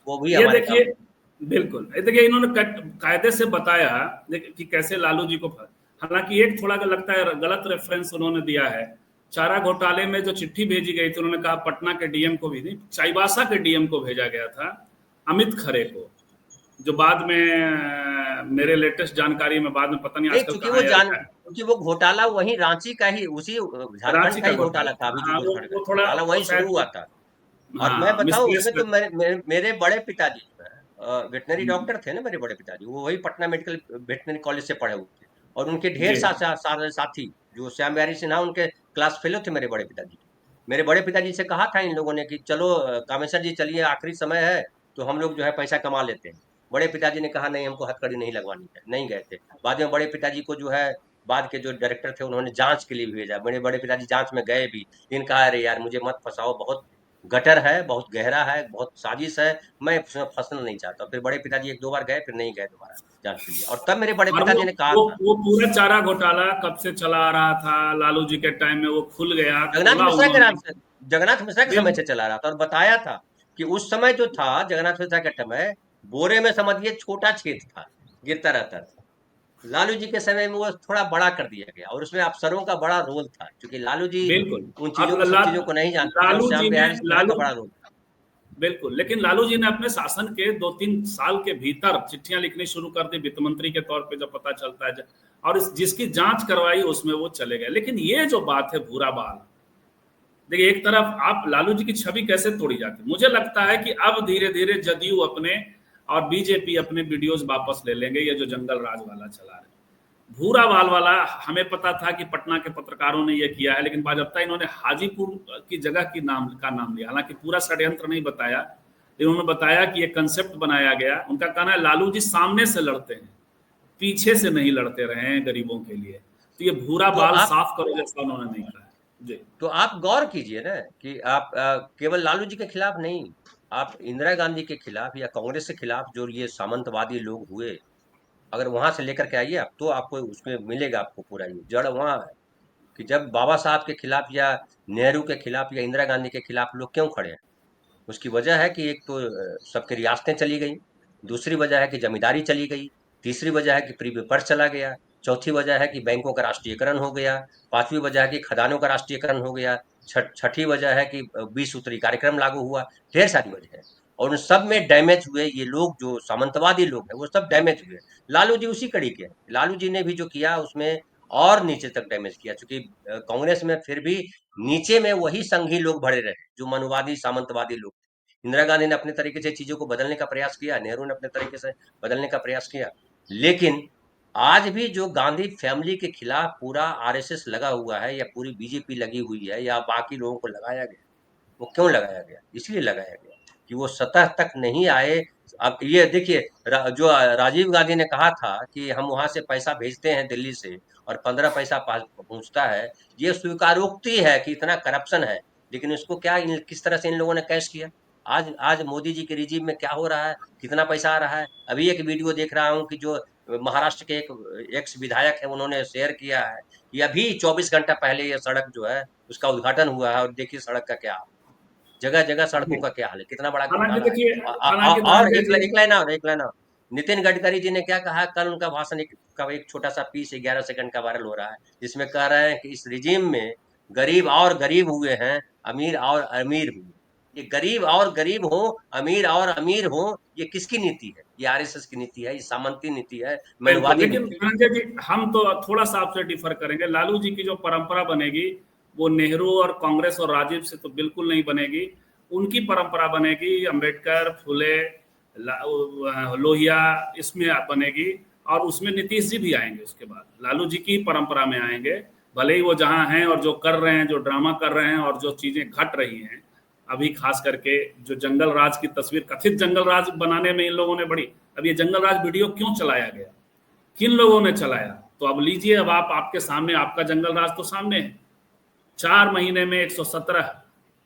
वो भी ये हमारे देखिए, सामने। बिल्कुल, ये देखिए इन्होंने कायदे से बताया कि कैसे लालू जी को हालांकि एक थोड़ा लगता है गलत रेफरेंस उन्होंने दिया है। चारा घोटाले में जो चिट्ठी भेजी गई थी, उन्होंने कहा पटना के डीएम को भी नहीं, चाईबासा के डीएम को भेजा गया था, अमित खरे को, जो बाद में मेरे लेटेस्ट जानकारी में बाद में पता नहीं नहीं, आजकल कहाँ है। क्योंकि वो घोटाला वही रांची का ही, उसी रांची झारखंड का का ही घोटाला घोटाला था। था, अभी जो हाँ, घोटाला वो थोड़ा घोटाला वो वहीं शुरू हुआ शायद, था। और मैं हाँ, बताऊं, मिसप्लेस उसमें तो कर। मेरे बड़े पिताजी जो है वेटनरी डॉक्टर थे ना, मेरे बड़े पिताजी वो वही पटना मेडिकल वेटनरी कॉलेज से पढ़े हुए थे। और उनके ढेर जी, सारे साथी, जो श्याम बिहारी सिन्हा, उनके क्लास फेलो थे मेरे बड़े पिताजी। मेरे बड़े पिताजी से कहा था इन लोगों ने कि चलो कामेश्वर जी चलिए, आखिरी समय है, तो हम लोग जो है पैसा कमा लेते हैं। बड़े पिताजी ने कहा नहीं, हमको हथकड़ी नहीं लगवानी है, नहीं गए थे। बाद में बड़े पिताजी को जो है, बाद के जो डायरेक्टर थे, उन्होंने जांच के लिए भेजा। मेरे बड़े पिताजी जांच में गए भी, लेकिन कहा अरे यार मुझे मत फंसाओ, बहुत गटर है, बहुत गहरा है, बहुत साजिश है, मैं उसमें फंसना नहीं चाहता। फिर बड़े पिताजी एक दो बार गए, फिर नहीं गए दोबारा जांच के लिए। और तब मेरे बड़े और पिताजी ने कहा था, वो पूरा चारा घोटाला कब से चला आ रहा था, लालू जी के टाइम में वो खुल गया, जगन्नाथ खोला मिश्रा के नाम उन्होंने। से, जगन्नाथ मिश्रा के समय से बिल्कुल, चला रहा था। और बताया था कि उस समय जो था जगन्नाथ मिश्रा के समय, बोरे में समझिए छोटा छेद था, गिरता रहता था। लालू जी के समय में वो थोड़ा बड़ा कर दिया गया, और उसमें अफसरों का बड़ा रोल था, क्योंकि लालू जी बिल्कुल। उन चीजों और को, सब चीजों को नहीं जानते थे, और लालू श्याम जी ने बिहारी सिन्हा का लालू बड़ा रोल था। बिल्कुल, लेकिन लालू जी ने अपने शासन के 2-3 साल के भीतर चिट्ठियां लिखनी शुरू कर दी वित्त मंत्री के तौर पे, जब पता चलता है, और जिसकी जांच करवाई उसमें वो चले गए। लेकिन ये जो बात है भूरा बाल, देखिए एक तरफ आप लालू जी की छवि कैसे तोड़ी जाती है, मुझे लगता है कि अब धीरे धीरे जदयू अपने और बीजेपी अपने वीडियोस वापस ले लेंगे, ये जो जंगल राज वाला चला रहे। भूरा बाल वाला हमें पता था कि पटना के पत्रकारों ने यह किया है, लेकिन बाजबता इन्होंने हाजीपुर की जगह की नाम लिया, हालांकि पूरा षड्यंत्र नहीं बताया, लेकिन उन्होंने बताया कि एक कंसेप्ट बनाया गया। उनका कहना है लालू जी सामने से लड़ते हैं, पीछे से नहीं लड़ते रहे हैं गरीबों के लिए, तो ये भूरा तो बाल आप साफ करो, जैसा उन्होंने नहीं कहा। जी, तो आप गौर कीजिए ना कि आप केवल लालू जी के खिलाफ नहीं, आप इंदिरा गांधी के खिलाफ या कांग्रेस के खिलाफ जो ये सामंतवादी लोग हुए, अगर वहां से लेकर के आइए आप, तो आपको उसमें मिलेगा, आपको पूरा ये जड़ वहां है कि जब बाबा साहब के खिलाफ या नेहरू के खिलाफ या इंदिरा गांधी के खिलाफ लोग क्यों खड़े हैं। उसकी वजह है कि एक तो सबकी रियासतें चली गई, दूसरी वजह है कि जमींदारी चली गई, तीसरी वजह है कि प्रीव्यू पर्स चला गया, चौथी वजह है कि बैंकों का राष्ट्रीयकरण हो गया, पांचवी वजह है कि खदानों का राष्ट्रीयकरण हो गया, छठी वजह है कि 20 सूत्री कार्यक्रम लागू हुआ। ढेर सारी वजह है, और उन सब में डैमेज हुए ये लोग, जो सामंतवादी लोग हैं वो सब डैमेज हुए। लालू जी उसी कड़ी के हैं। लालू जी ने भी जो किया उसमें और नीचे तक डैमेज किया, क्योंकि कांग्रेस में फिर भी नीचे में वही संघी लोग भरे रहे, जो मनुवादी सामंतवादी लोग। इंदिरा गांधी ने अपने तरीके से चीजों को बदलने का प्रयास किया, नेहरू ने अपने तरीके से बदलने का प्रयास किया, लेकिन आज भी जो गांधी फैमिली के खिलाफ पूरा आरएसएस लगा हुआ है, या पूरी बीजेपी लगी हुई है, या बाकी लोगों को लगाया गया, वो क्यों लगाया गया? इसलिए लगाया गया कि वो सतह तक नहीं आए। अब ये देखिए, जो राजीव गांधी ने कहा था कि हम वहां से पैसा भेजते हैं दिल्ली से, और 15 पैसा पहुंचता है, ये स्वीकारोक्ति है कि इतना करप्शन है। लेकिन उसको क्या किस तरह से इन लोगों ने कैश किया? आज आज मोदी जी के रिजीम में क्या हो रहा है, कितना पैसा आ रहा है। अभी एक वीडियो देख रहा हूँ कि जो महाराष्ट्र के एक एक्स विधायक है, उन्होंने शेयर किया है कि अभी 24 घंटा पहले ये सड़क जो है उसका उद्घाटन हुआ है, और देखिए सड़क का क्या, जगह जगह सड़कों जी। का क्या हाल है, कितना बड़ा हालांकि घोटाला है। देखिए, हालांकि और धनंजय जी, एक लाइन और, नितिन गडकरी जी ने क्या कहा कल, उनका भाषण का एक छोटा सा पीस 11 सेकंड का वायरल हो रहा है, जिसमें कह रहे हैं कि इस रिजीम में गरीब और गरीब हुए हैं, अमीर और अमीर हुए। ये गरीब और गरीब हो, अमीर और अमीर हो, ये किसकी नीति है? ये आरएसएस की नीति है, ये सामंती नीति है, बिल्कुल, मनवादी लेकिन नीति है। धनंजय जी हम तो थोड़ा सा आपसे डिफर करेंगे। लालू जी की जो परंपरा बनेगी वो नेहरू और कांग्रेस और राजीव से तो बिल्कुल नहीं बनेगी। उनकी परंपरा बनेगी, अंबेडकर, फुले, लोहिया, इसमें बनेगी। और उसमें नीतीश जी भी आएंगे, उसके बाद लालू जी की परंपरा में आएंगे। भले ही वो जहां हैं और जो कर रहे हैं, जो ड्रामा कर रहे हैं और जो चीजें घट रही हैं अभी, खास करके जो जंगल राज की तस्वीर, कथित जंगल राज बनाने में इन लोगों ने बड़ी, अब ये जंगल राज वीडियो क्यों चलाया गया, किन लोगों ने चलाया, तो अब लीजिए, अब आप, आपके सामने आपका जंगल राज तो सामने है। 4 महीने में 117।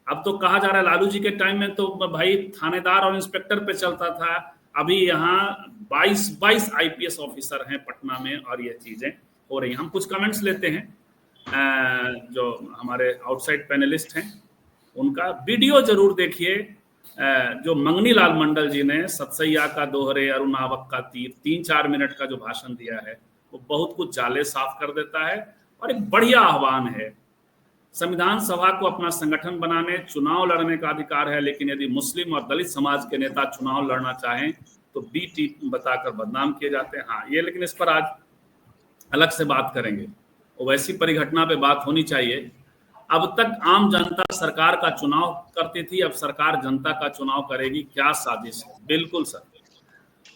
अब तो कहा जा रहा है लालू जी के टाइम में तो भाई थानेदार और इंस्पेक्टर पे चलता था, अभी यहाँ 22 आईपीएस ऑफिसर हैं पटना में, और ये चीजें हो रही हैं। हम कुछ कमेंट्स लेते हैं, जो हमारे आउटसाइड पैनलिस्ट हैं उनका। वीडियो जरूर देखिए, जो मंगनी लाल मंडल जी ने सतसैया का दोहरे अरुणावक का तीर 3-4 मिनट का जो भाषण दिया है, वो बहुत कुछ जाले साफ कर देता है और एक बढ़िया आह्वान है। संविधान सभा को अपना संगठन बनाने, चुनाव लड़ने का अधिकार है, लेकिन यदि मुस्लिम और दलित समाज के नेता चुनाव लड़ना चाहें तो बी टीम बताकर बदनाम किए जाते हैं। हाँ, ये, लेकिन इस पर आज अलग से बात करेंगे। वैसी परिघटना पे बात होनी चाहिए। अब तक आम जनता सरकार का चुनाव करती थी, अब सरकार जनता का चुनाव करेगी, क्या साजिश है। बिल्कुल सर,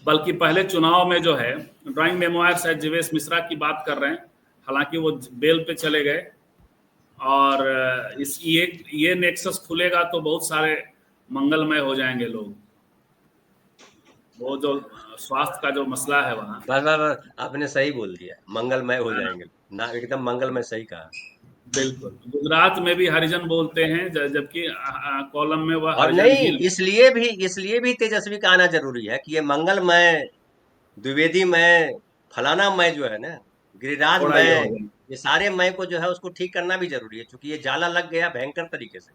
बल्कि पहले चुनाव में जो है, ड्राइंग मेमोयर शायद जीवेश मिश्रा की बात कर रहे हैं, हालांकि वो बेल पे चले गए। और इस ये नेक्सस खुलेगा तो बहुत सारे मंगलमय हो जाएंगे लोग। वो जो स्वास्थ्य का जो मसला है वहाँ, बस आपने सही बोल दिया, मंगलमय हो जाएंगे ना, एकदम मंगलमय, सही कहा। बिल्कुल, गुजरात में भी हरिजन बोलते हैं, जबकि कॉलम में वह और हरिजन नहीं, ही। इसलिए भी तेजस्वी का आना जरूरी है कि ये मंगलमय, द्विवेदी मय, फलाना मय जो है ना, गिरिराज थोड़ा ये हो मय, गया। ये सारे मय को जो है उसको ठीक करना भी जरूरी है, क्योंकि ये जाला लग गया भयंकर तरीके से।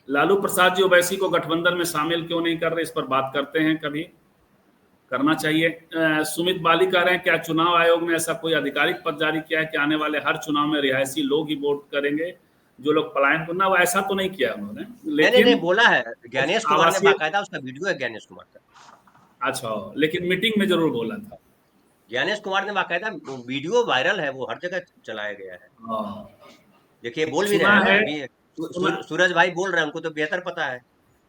लालू प्रसाद जी ओवैसी को गठबंधन में शामिल क्यों नहीं कर रहे, इस पर बात करते हैं, कभी करना चाहिए। सुमित बाली कह रहे हैं, क्या चुनाव आयोग ने ऐसा कोई आधिकारिक पद जारी किया है कि आने वाले हर चुनाव में रिहायशी लोग ही वोट करेंगे, जो लोग पलायन को ना, वो ऐसा तो नहीं किया उन्होंने, नहीं, लेकिन बोला है ज्ञानेश कुमार ने, आवासीय। बाकायदा उसका वीडियो है ज्ञानेश कुमार का। अच्छा, लेकिन मीटिंग में जरूर बोला था। ज्ञानेश कुमार ने बाकायदा, वीडियो वायरल है, वो हर जगह चलाया गया है। हाँ, देखिए, बोल भी रहे सुना हैं ना है, अभी, सुना सूरज भाई बोल रहे हैं, उनको तो बेहतर पता है,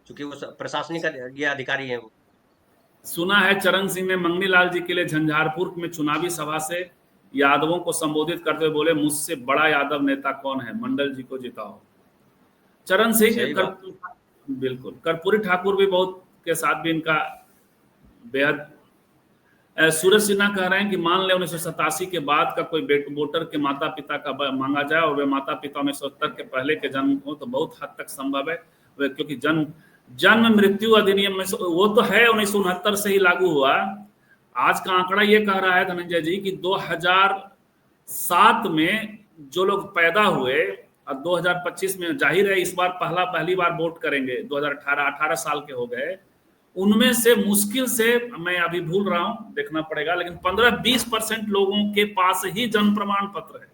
क्योंकि वो प्रशासनिक ये अधिकारी है वो। सुना है चरण सिंह ने मंगनी लाल जी के लिए झंझारपुर में चुनावी सभा से यादवों को संबोधित करते हुए बोले, मुझसे बड़ा यादव नेता कौन है, मंडल जी को जिताओ। चरण सिंह सही बात। बिल्कुल, कर्पूरी ठाकुर भी बहुत के साथ भी इनका बेहद। सूरज सिन्हा कह रहे हैं कि मान ले 1987 के बाद का कोई वोटर के माता पिता का मांगा जाए और वे माता पिता 1970 के पहले के जन्म हो तो बहुत हद तक संभव है, क्योंकि जन्म मृत्यु अधिनियम में वो तो है 1969 से ही लागू हुआ। आज का आंकड़ा ये कह रहा है धनंजय जी कि 2007 में जो लोग पैदा हुए और 2025 में, जाहिर है इस बार पहली बार वोट करेंगे, 18 साल के हो गए, उनमें से मुश्किल से, मैं अभी भूल रहा हूं, देखना पड़ेगा, लेकिन 15-20% लोगों के पास ही जन्म प्रमाण पत्र है।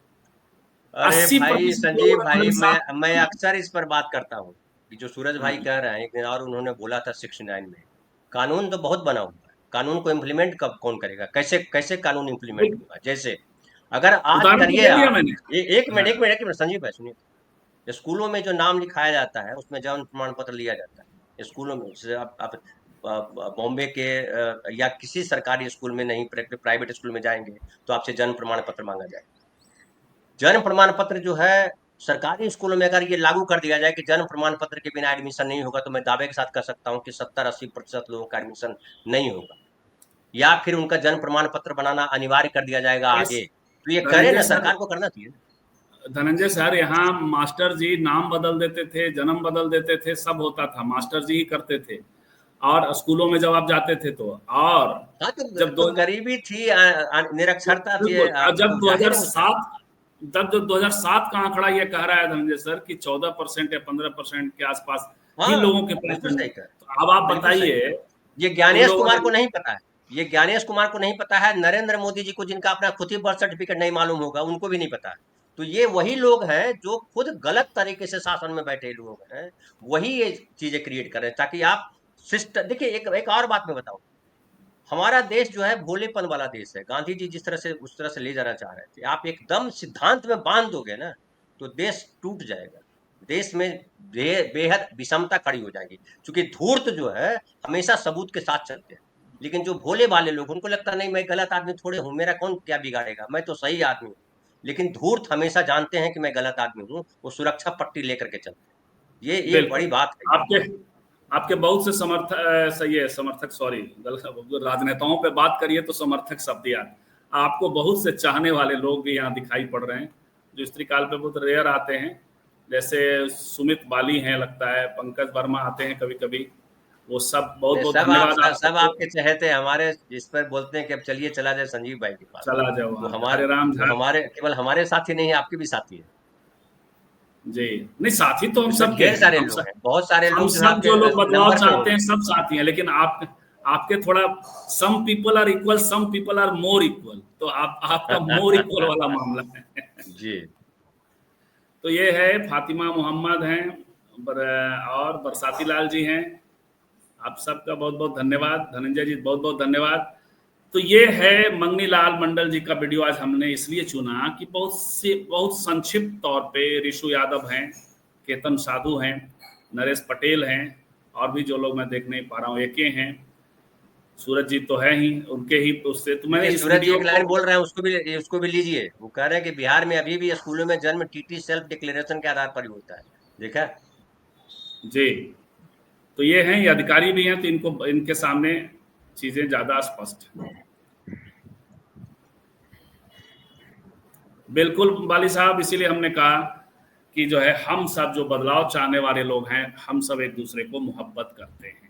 अरे 80% भाई संजीव लोग भाई, हमारे साथ। मैं अक्सर इस पर बात करता हूँ कि जो सूरज भाई कह रहे हैं, एक दिन और उन्होंने बोला था 69 में, कानून तो बहुत बना हुआ है, कानून को इम्प्लीमेंट कब कौन करेगा, कैसे कैसे कानून इम्प्लीमेंट होगा। जैसे अगर आज उदाहरण तो करिए दे दिया आप, मैंने। एक मिनट, हाँ, एक मिनट संजीव भाई सुनिए। स्कूलों में जो नाम लिखाया जाता है उसमें जन्म प्रमाण पत्र लिया जाता है स्कूलों में। जैसे आप बॉम्बे के या किसी सरकारी स्कूल में नहीं, प्राइवेट स्कूल में जाएंगे तो आपसे जन्म प्रमाण पत्र मांगा जाएगा। जन्म प्रमाण पत्र जो है सरकारी स्कूलों में अगर ये लागू कर दिया जाए कि जन्म प्रमाण पत्र के बिना एडमिशन नहीं होगा, तो मैं दावे के साथ कह सकता हूँ कि 70-80% लोगों का एडमिशन नहीं होगा, या फिर उनका जन्म प्रमाण पत्र बनाना अनिवार्य कर दिया जाएगा आगे। तो ये करे धनंजय ना, सर, सरकार को करना चाहिए। धनंजय सर, यहाँ मास्टर जी नाम बदल देते थे, जन्म बदल देते थे, सब होता था, मास्टर जी ही करते थे। और स्कूलों में जब आप जाते थे तो, और हाँ, जब तो गरीबी थी, निरक्षरता थी, बिल्कुल, जब तो जाहिर है उसका। 2007, जब जो 2007 का आंकड़ा ये कह रहा है धनंजय सर कि 14% या 15% के आसपास ही हाँ, लोगों के पास बिल्कुल सही जन्म। कह, तो अब आप बिल्कुल सही बताइए, कह। ये उन ज्ञानेश लोगों कुमार को ने। नहीं पता है, ये ज्ञानेश कुमार को नहीं पता है, नरेंद्र मोदी जी को जिनका अपना खुद ही बर्थ सर्टिफिकेट नहीं मालूम होगा, उनको भी नहीं पता है। तो ये वही लोग हैं जो खुद गलत तरीके से शासन में बैठे लोग हैं, वही ये चीजें क्रिएट कर रहे हैं ताकि आप सिस्टम। देखिए, एक और बात मैं बताऊं, हमारा देश जो है भोलेपन वाला देश है। गांधी जी जिस तरह से उस तरह से ले जाना चाह रहे थे, आप एकदम सिद्धांत में बांध दोगे ना, तो देश टूट जाएगा, देश में बेहद विषमता खड़ी हो जाएगी। क्योंकि धूर्त जो है हमेशा सबूत के साथ चलते हैं, लेकिन जो भोले वाले लोग, उनको लगता नहीं मैं गलत आदमी थोड़े हूँ, मेरा कौन क्या बिगाड़ेगा, मैं तो सही आदमी हूँ। लेकिन धूर्त हमेशा जानते हैं कि मैं गलत आदमी हूँ, वो सुरक्षा पट्टी लेकर के चलते हैं। ये बिल्कुल। बड़ी बात है। आपके आपके बहुत से सही है, समर्थक, सॉरी राजनेताओं पे बात करिए तो समर्थक शब्द याद, आपको बहुत से चाहने वाले लोग भी यहाँ दिखाई पड़ रहे हैं जो स्त्री काल पे बहुत रेयर आते हैं, जैसे सुमित बाली हैं, लगता है पंकज वर्मा आते हैं कभी कभी, वो सब बहुत बहुत धन्यवाद सब आपको। आपके चहेते हमारे जिस पर बोलते हैं कि अब चलिए चला जाए संजीव भाई के पास। चला जाओ वो वहाँ पे, हमारे हरे राम वो झा हमारे केवल हमारे साथी नहीं है, आपके भी साथी है। जी। नहीं, साथी तो हम इसमें सबके ढेर हैं, सारे लोग हैं, बहुत सारे हम लोग जो है सब जो लोग आपके बदलाव नंबर पे चाहते होंगे। हैं सब साथी हैं, लेकिन आपके थोड़ा some people are equal, some people are more equal, तो आपका मोर इक्वल वाला मामला है। जी। तो ये है फातिमा मोहम्मद हैं, और बरसाती लाल जी हैं, आप सबका बहुत बहुत धन्यवाद, धनंजय जी बहुत बहुत धन्यवाद। तो ये है मंगनी लाल मंडल जी का वीडियो आज हमने इसलिए चुना कि बहुत संक्षिप्त तौर पे ऋषु यादव हैं, केतन साधु हैं, नरेश पटेल हैं, और भी जो लोग मैं देख नहीं पा रहा हूँ, एके हैं, सूरज जी तो है ही, उनके ही उससे तो मैंने देखिए इस सूरज जी वीडियो एक को। लाइन बोल रहे हैं, उसको भी लीजिए। वो कह रहे हैं कि बिहार में अभी भी स्कूलों में जन्म टीटी सेल्फ डिक्लेरेशन के आधार पर ही होता है। देखा। जी। तो ये हैं, ये अधिकारी भी हैं, तो इनको इनके सामने चीजें ज्यादा स्पष्ट हैं। बिल्कुल बाली साहब, इसीलिए हमने कहा कि जो है हम सब जो बदलाव चाहने वाले लोग हैं, हम सब एक दूसरे को मोहब्बत करते हैं।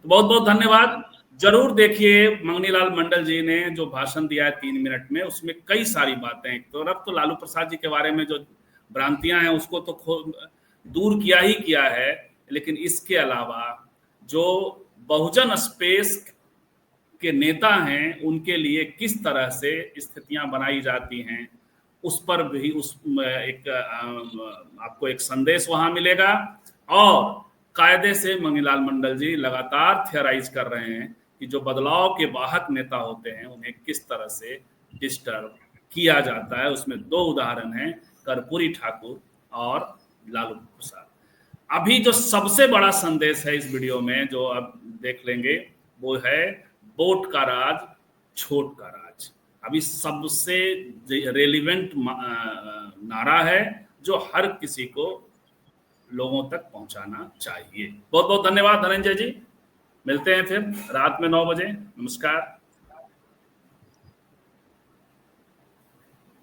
तो बहुत बहुत धन्यवाद। जरूर देखिए मंगनीलाल मंडल जी ने जो भाषण दिया है 3 मिनट में, उसमें कई सारी बातें, एक तरफ तो लालू प्रसाद जी के बारे में जो भ्रांतियां हैं उसको तो दूर किया ही किया है, लेकिन इसके अलावा जो बहुजन स्पेस के नेता हैं उनके लिए किस तरह से स्थितियां बनाई जाती हैं, उस पर भी आपको एक संदेश वहां मिलेगा। और कायदे से मंगनीलाल मंडल जी लगातार थियराइज कर रहे हैं कि जो बदलाव के वाहक नेता होते हैं उन्हें किस तरह से डिस्टर्ब किया जाता है। उसमें 2 उदाहरण हैं, कर्पूरी ठाकुर और लालू प्रसाद। अभी जो सबसे बड़ा संदेश है इस वीडियो में जो आप देख लेंगे, वो है वोट का राज, छोट का राज। अभी सबसे रेलिवेंट नारा है जो हर किसी को लोगों तक पहुंचाना चाहिए। बहुत बहुत धन्यवाद धनंजय जी, मिलते हैं फिर रात में 9 बजे। नमस्कार।